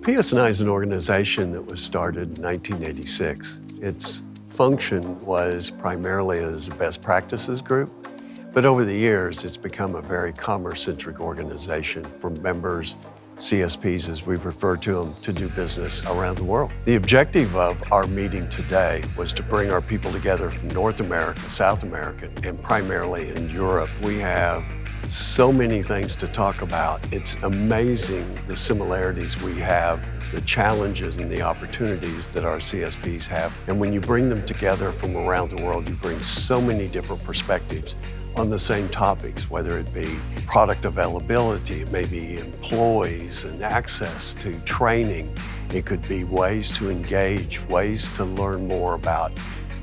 PSNI is an organization that was started in 1986. Its function was primarily as a best practices group, but over the years, it's become a very commerce-centric organization for members, CSPs as we refer to them, to do business around the world. The objective of our meeting today was to bring our people together from North America, South America, and primarily in Europe. We have so many things to talk about. It's amazing the similarities we have, the challenges and the opportunities that our CSPs have. And when you bring them together from around the world, you bring so many different perspectives on the same topics, whether it be product availability, it may be employees and access to training. It could be ways to engage, ways to learn more about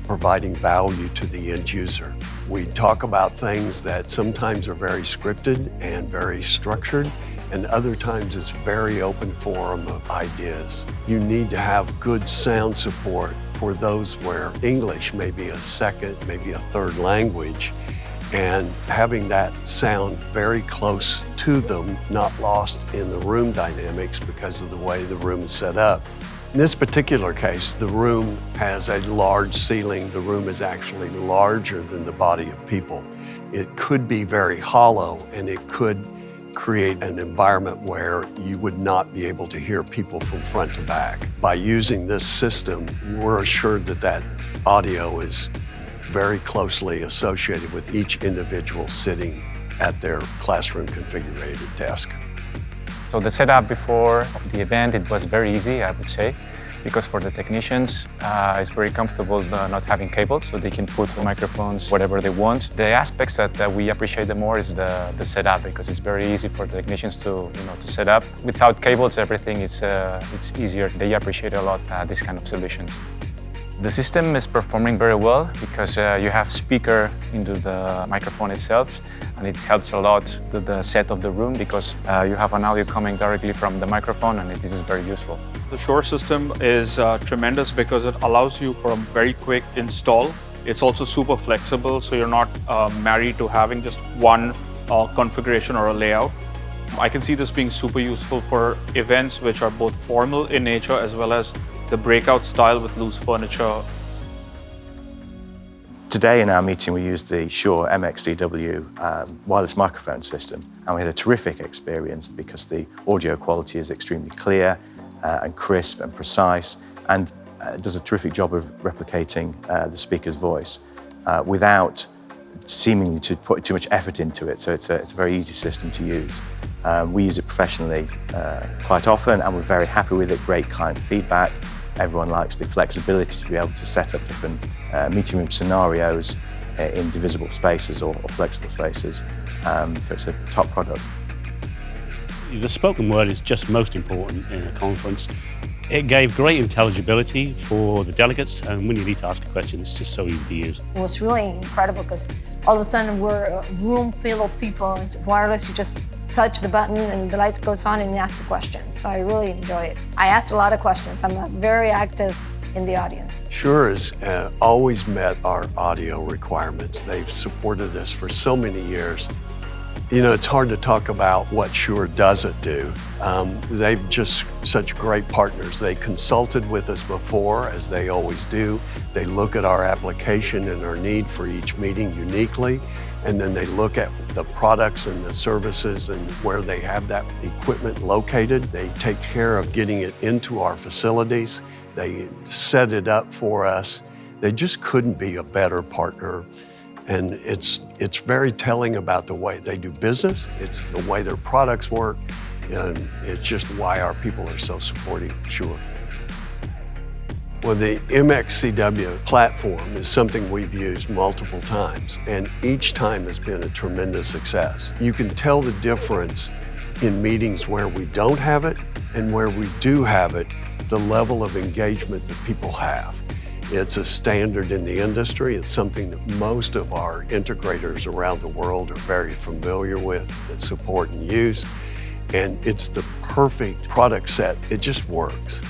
providing value to the end user. We talk about things that sometimes are very scripted and very structured, and other times it's very open forum of ideas. You need to have good sound support for those where English may be a second, maybe a third language, and having that sound very close to them, not lost in the room dynamics because of the way the room is set up. In this particular case, the room has a large ceiling. The room is actually larger than the body of people. It could be very hollow, and it could create an environment where you would not be able to hear people from front to back. By using this system, we're assured that that audio is very closely associated with each individual sitting at their classroom configured desk. So the setup before the event, it was very easy, I would say, because for the technicians, it's very comfortable not having cables, so they can put the microphones whatever they want. The aspects that we appreciate the more is the setup, because it's very easy for the technicians to set up. Without cables, everything it's easier. They appreciate a lot this kind of solutions. The system is performing very well because you have speaker into the microphone itself, and it helps a lot to the set of the room because you have an audio coming directly from the microphone, and this is very useful. The Shure system is tremendous because it allows you for a very quick install. It's also super flexible, so you're not married to having just one configuration or a layout. I can see this being super useful for events which are both formal in nature as well as the breakout style with loose furniture. Today in our meeting we used the Shure MXCW wireless microphone system, and we had a terrific experience because the audio quality is extremely clear and crisp and precise, and does a terrific job of replicating the speaker's voice without seemingly to put too much effort into it, so it's a very easy system to use. We use it professionally quite often, and we're very happy with it. Great client feedback. Everyone likes the flexibility to be able to set up different meeting room scenarios in divisible spaces or flexible spaces. So it's a top product. The spoken word is just most important in a conference. It gave great intelligibility for the delegates, and when you need to ask a question, it's just so easy to use. It was really incredible because all of a sudden we're a room full of people. It's wireless, you just touch the button and the light goes on and you ask the question. So I really enjoy it. I asked a lot of questions. I'm very active in the audience. Shure has always met our audio requirements. They've supported us for so many years. You know, it's hard to talk about what Shure doesn't do. They've just such great partners. They consulted with us before, as they always do. They look at our application and our need for each meeting uniquely, and then they look at the products and the services and where they have that equipment located. They take care of getting it into our facilities. They set it up for us. They just couldn't be a better partner. And it's very telling about the way they do business. It's the way their products work. And it's just why our people are so supportive of Shure. Well, the MXCW platform is something we've used multiple times, and each time has been a tremendous success. You can tell the difference in meetings where we don't have it and where we do have it, the level of engagement that people have. It's a standard in the industry. It's something that most of our integrators around the world are very familiar with, that support and use. And it's the perfect product set. It just works.